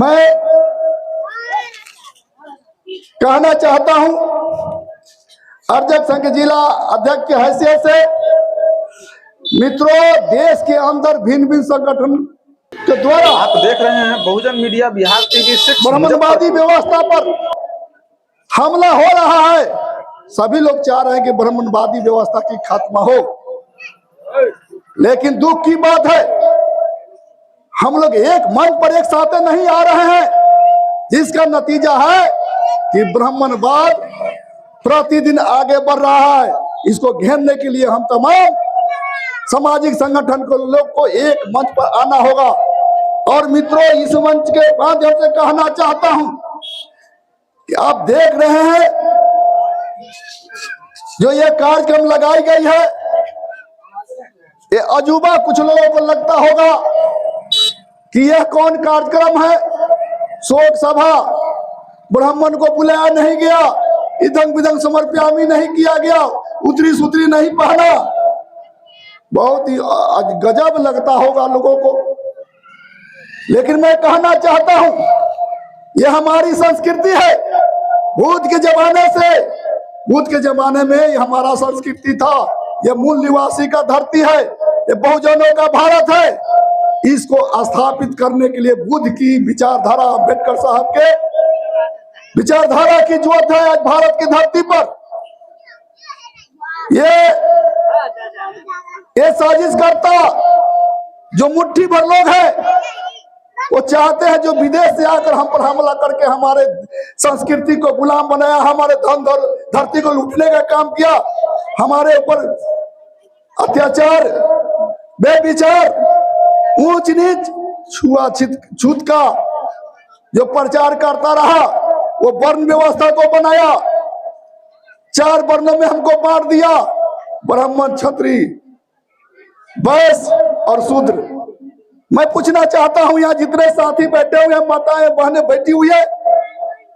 मैं कहना चाहता हूं अर्जक संघ जिला अध्यक्ष की हैसियत से, मित्रों, देश के अंदर भिन्न भिन्न संगठन के द्वारा आप देख रहे हैं बहुजन मीडिया बिहार टीवी 6 ब्राह्मणवादी व्यवस्था पर हमला हो रहा है। सभी लोग चाह रहे हैं कि ब्राह्मणवादी व्यवस्था की खात्मा हो, लेकिन दुख की बात है हम लोग एक मंच पर एक साथ नहीं आ रहे हैं, जिसका नतीजा है कि ब्राह्मणवाद प्रतिदिन आगे बढ़ रहा है। इसको घेरने के लिए हम तमाम सामाजिक संगठन को लोग को एक मंच पर आना होगा। और मित्रों, इस मंच के माध्यम से कहना चाहता हूं कि आप देख रहे हैं जो ये कार्यक्रम लगाई गई है, ये अजूबा कुछ लोगों को लगता होगा कि यह कौन कार्यक्रम है। शोक सभा, ब्राह्मण को बुलाया नहीं गया, इधम विधम समर्प्यामी नहीं किया गया, उतरी सुतरी नहीं पहना। बहुत ही गजब लगता होगा लोगों को, लेकिन मैं कहना चाहता हूं यह हमारी संस्कृति है। भूत के जमाने में यह हमारा संस्कृति था। यह मूल निवासी का धरती है, यह बहुजनों का भारत है। इसको स्थापित करने के लिए बुद्ध की विचारधारा, अम्बेडकर साहब के विचारधारा की जरूरत है। आज भारत की धरती पर ये साजिश करता जो मुट्ठी भर लोग हैं, वो चाहते हैं जो विदेश से आकर हम पर हमला करके हमारे संस्कृति को गुलाम बनाया, हमारे धन धरती को लूटने का काम किया, हमारे ऊपर अत्याचार, बेविचार, ऊंच नीच, छूत का जो प्रचार करता रहा, वो वर्ण व्यवस्था को बनाया। 4 वर्णों में हमको बांट दिया, ब्राह्मण, क्षत्रिय, वैश्य और शूद्र। मैं पूछना चाहता हूं, यहाँ जितने साथी बैठे हुए हैं, माताएं बहनें बैठी हुई है,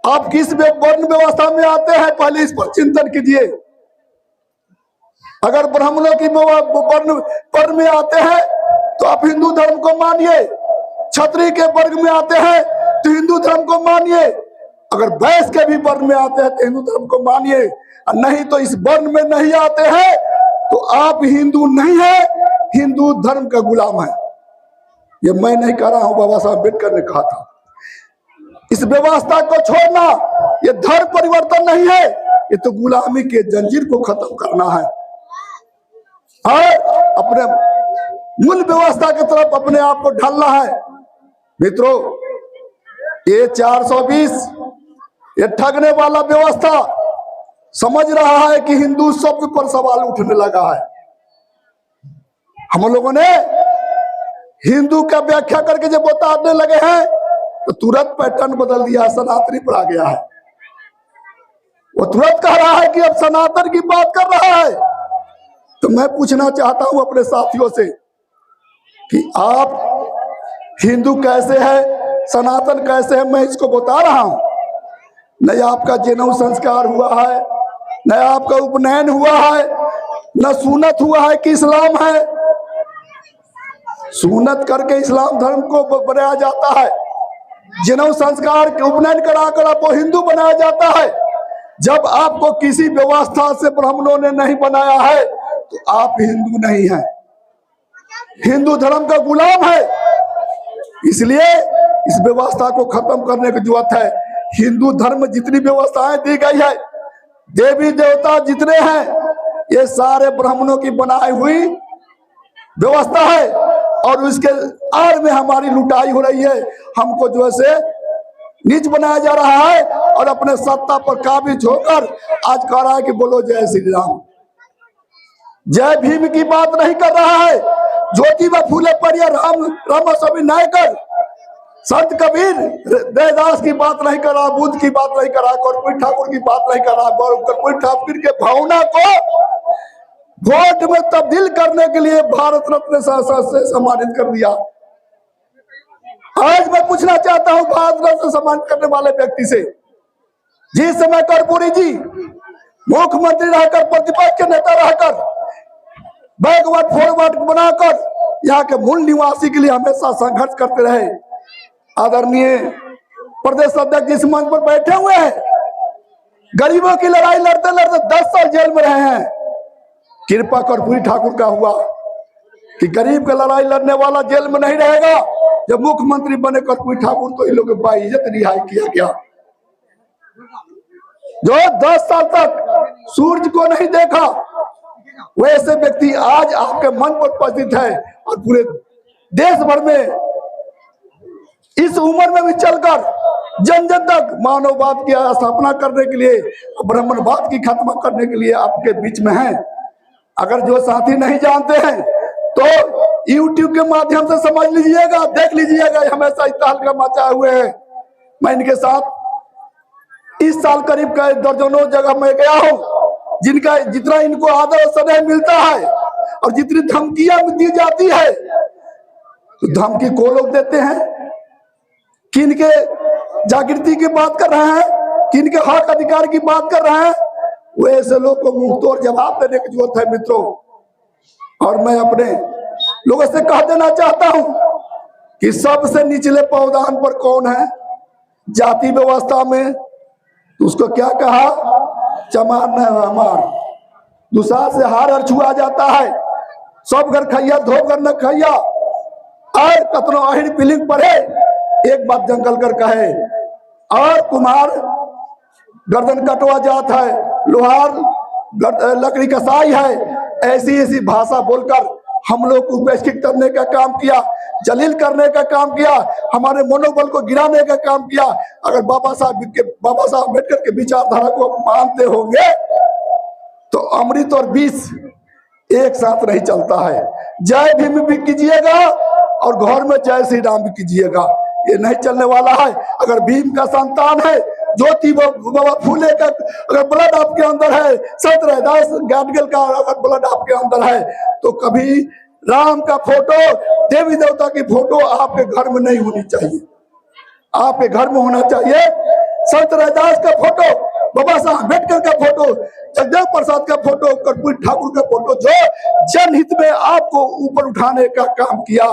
आप किस वर्ण व्यवस्था में आते हैं, पहले इस पर चिंतन कीजिए। अगर ब्राह्मणों की वर्ण में आते हैं तो आप हिंदू धर्म को मानिए, क्षत्रिय के वर्ग में आते हैं तो हिंदू धर्म को मानिए, अगर वैश्य के भी वर्ण में आते हैं तो हिंदू धर्म को मानिए, और नहीं तो इस वर्ण में नहीं आते हैं तो आप हिंदू नहीं है, हिंदू धर्म का गुलाम है। ये मैं नहीं कह रहा हूं, बाबा साहब अम्बेडकर ने कहा था। इस व्यवस्था को छोड़ना ये धर्म परिवर्तन नहीं है, ये तो गुलामी के जंजीर को खत्म करना है और अपने मूल व्यवस्था की तरफ अपने आप को ढालना है। मित्रों, ये 420 ये ठगने वाला व्यवस्था समझ रहा है कि हिंदू शब्द पर सवाल उठने लगा है। हम लोगों ने हिंदू का व्याख्या करके जब बताने लगे हैं तो तुरंत पैटर्न बदल दिया, सनातनी पर आ गया है। वो तुरंत कह रहा है कि अब सनातन की बात कर रहा है। तो मैं पूछना चाहता हूं अपने साथियों से कि आप हिंदू कैसे है, सनातन कैसे है, मैं इसको बता रहा हूं। न आपका जनेऊ संस्कार हुआ है, न आपका उपनयन हुआ है, न सुन्नत हुआ है कि इस्लाम है। सुन्नत करके इस्लाम धर्म को बनाया जाता है, जनेऊ संस्कार के उपनयन कराकर आपको हिंदू बनाया जाता है। जब आपको किसी व्यवस्था से ब्राह्मणों ने नहीं बनाया है तो आप हिंदू नहीं हैं, हिंदू धर्म का गुलाम है। इसलिए इस व्यवस्था को खत्म करने की जरूरत है। हिंदू धर्म जितनी व्यवस्थाएं दी गई है, देवी देवता जितने हैं, ये सारे ब्राह्मणों की बनाई हुई व्यवस्था है और उसके आड़ में हमारी लुटाई हो रही है। हमको जो है नीच बनाया जा रहा है और अपने सत्ता पर काबिज होकर आज कह रहा है कि बोलो जय श्री राम। जय भीम की बात नहीं कर रहा है, ज्योतिबा फूले परिया, रामास्वामी नायकर, संत कबीर, देवदास की बात नहीं कर रहा, बुद्ध की बात नहीं कर रहा, कर्पूरी ठाकुर की बात नहीं कर रहा। कर्पूरी ठाकुर के भावना को वोट में तब्दील करने के लिए भारत रत्न से सम्मानित कर दिया। आज मैं पूछना चाहता हूं भारत रत्न सम्मानित करने वाले व्यक्ति से, जिस समय कर्पूरी जी मुख्यमंत्री रहकर, प्रतिपक्ष के नेता रहकर, बैकवर्ड फॉरवर्ड बनाकर यहाँ के मूल निवासी के लिए हमेशा संघर्ष करते रहे। आदरणीय प्रदेश अध्यक्ष जिस मंच पर बैठे हुए हैं, गरीबों की लड़ाई लड़ते लड़ते 10 साल जेल में रहे हैं। कृपा कर्पूरी ठाकुर का हुआ कि गरीब का लड़ाई लड़ने वाला जेल में नहीं रहेगा। जब मुख्यमंत्री बने कर्पूरी ठाकुर तो इन लोगों को बाइज्जत रिहाई किया गया। जो 10 साल तक सूरज को नहीं देखा, वैसे व्यक्ति आज आपके मन पर उपस्थित है और पूरे देश भर में इस उम्र में भी चलकर जन जन तक मानववाद की स्थापना करने के लिए, ब्राह्मणवाद की खात्मा करने के लिए आपके बीच में है। अगर जो साथी नहीं जानते हैं तो YouTube के माध्यम से समझ लीजिएगा, देख लीजिएगा, हमेशा इस तहलका मचाए हुए हैं। मैं इनके साथ इस साल करीब का दर्जनों जगह में गया हूं, जिनका जितना इनको आदर और स्नेह मिलता है और जितनी धमकियां दी जाती है, तो धमकी को लोग देते हैं, किनके जागृति की बात कर रहे हैं, किनके हक अधिकार की बात कर रहे हैं, वैसे लोग को मुंह तोड़ जवाब देने की जरूरत है मित्रों। और मैं अपने लोगों से कह देना चाहता हूं कि सबसे निचले पावदान पर कौन है जाति व्यवस्था में, तो उसको क्या कहा, चमार न हमार, दूसरा से हार और छुआ जाता है, सब घर खैया धोकर न खैया, और कतनो आहिर बिलिंग पढ़े एक बात जंगल कर कहे, और कुम्हार गर्दन कटवा जात है, लोहार लकड़ी कसाई है। ऐसी ऐसी भाषा बोलकर हम लोग को उपेक्षित करने का काम किया, जलील करने का काम किया, हमारे मनोबल को गिराने का काम किया। अगर बाबा साहब अम्बेडकर के विचारधारा को मानते होंगे तो अमृत और विष एक साथ नहीं चलता है। जय भीम भी कीजिएगा और घर में जय श्री राम भी कीजिएगा, ये नहीं चलने वाला है। अगर भीम का संतान है, ज्योति बाबा फूले का अगर ब्लड आपके अंदर है, संत रैदास गाडगिल का अगर ब्लड आपके अंदर है, तो कभी राम का फोटो, देवी देवता की फोटो आपके घर में नहीं होनी चाहिए। आपके घर में होना चाहिए संत रैदास का फोटो, बाबा साहब अम्बेडकर का फोटो, जगदेव प्रसाद का फोटो, कर्पूरी ठाकुर का फोटो, जो जनहित में आपको ऊपर उठाने का काम किया।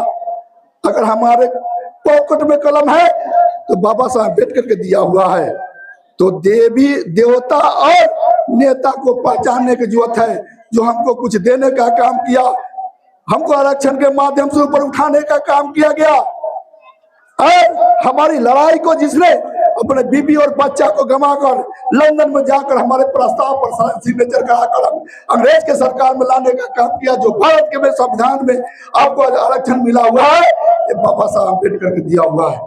अगर हमारे पॉकेट में कलम है तो बाबा साहब अम्बेडकर के दिया हुआ है। तो देवी देवता और नेता को पहचानने की जरूरत है, जो हमको कुछ देने का काम किया, हमको आरक्षण के माध्यम से ऊपर उठाने का काम किया गया। और हमारी लड़ाई को जिसने अपने बीबी और बच्चा को गंवाकर लंदन में जाकर हमारे प्रस्ताव पर सिग्नेचर कराकर अंग्रेज के सरकार में लाने का काम किया, जो भारत के संविधान में आपको आरक्षण मिला हुआ है, ये बाबा साहब अम्बेडकर के दिया हुआ है।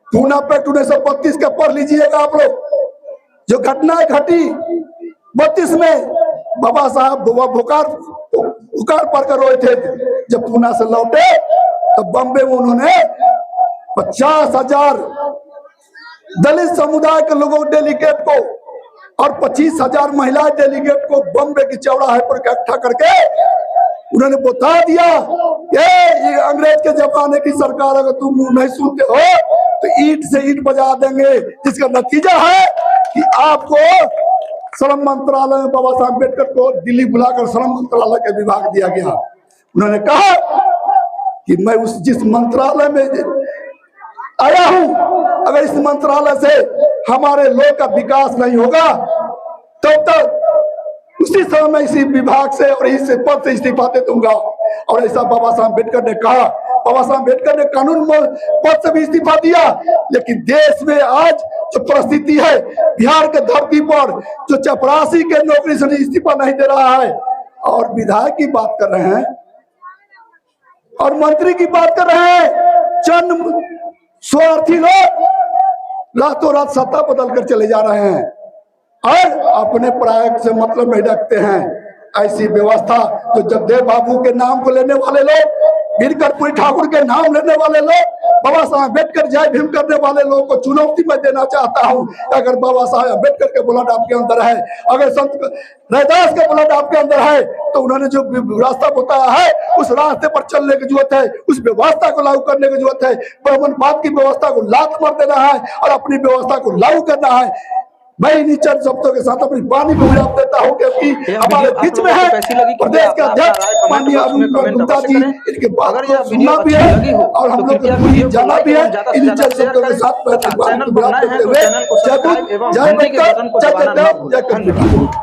पूना पैक्ट 1932 का पढ़ लीजिएगा आप लोग, जो घटनाएं घटी 32 में, बाबा साहब पुकार पढ़कर रोए थे। जब पूना से लौटे तो बम्बे में उन्होंने 50,000 दलित समुदाय के लोगों डेलीगेट को और 25,000 महिला डेलीगेट को बम्बे की चौराहे पर इकट्ठा करके उन्होंने बता दिया, ये अंग्रेज के जमाने की सरकार, अगर तुम मुंह नहीं सुनते हो तो ईंट से ईंट बजा देंगे। जिसका नतीजा है कि आपको श्रम मंत्रालय में बाबा साहब अम्बेडकर को दिल्ली बुलाकर श्रम मंत्रालय का विभाग दिया गया। उन्होंने कहा कि मैं जिस मंत्रालय में आया हूं, अगर इस मंत्रालय से हमारे लोग का विकास नहीं होगा तब तक उसी समय मैं इसी विभाग से और इस पद से इस्तीफा दे दूंगा। और ऐसा बाबा साहब अम्बेडकर ने कहा। बाबा साहब अम्बेडकर ने कानून पद से भी इस्तीफा दिया। लेकिन देश में आज जो परिस्थिति है, बिहार के धरती पर जो चपरासी के नौकरी से इस्तीफा नहीं दे रहा है, और विधायक की बात कर रहे हैं और मंत्री की बात कर रहे हैं, चंद स्वार्थी लोग रातों रात सत्ता बदल कर चले जा रहे हैं और अपने प्रायक से मतलब नहीं रखते हैं। ऐसी व्यवस्था जो जगदेव बाबू के नाम को लेने वाले लोग, वीर कर्पूरी ठाकुर के नाम लेने वाले लोग, बाबा साहब अम्बेडकर जय भीम करने वाले लोगों को चुनौती में देना चाहता हूं। अगर बाबा साहब अम्बेडकर के ब्लड आपके अंदर है, अगर संत रैदास के ब्लड आपके अंदर है, तो उन्होंने जो रास्ता बताया है उस रास्ते पर चलने की जरूरत है, उस व्यवस्था को लागू करने की जरूरत है। ब्राह्मणवाद की व्यवस्था को लात मार देना है और अपनी व्यवस्था को लागू करना है। मैं इन शब्दों के साथ अपनी वाणी को विराम देता हूँ, क्योंकि यह हमारे वीडियो बीच आप में लोगों है को कैसी लगी? प्रदेश के कृपया अपना अध्यक्ष राय कमेंट माननीय बॉक्स में अरुण कमेंट गुप्ता अवश्य जी, करें। इनके बात अगर को यह वीडियो सुनना भी अच्छी है लगी हो और हम तो लोग कृपया को वीडियो को जाना लाइक भी है। एवं ज्यादा से इन ज्यादा शेयर शब्दों के करें साथ मैं तथा अपनी वाणी चैनल को पर विराम नए हैं देते तो हुए चैनल को जय सब्सक्राइब बुद्ध, एवं जय घंटी के बंकर, बटन को जय दबाना जगदेव, ना जय भूलें। कबीर। धन्यवाद।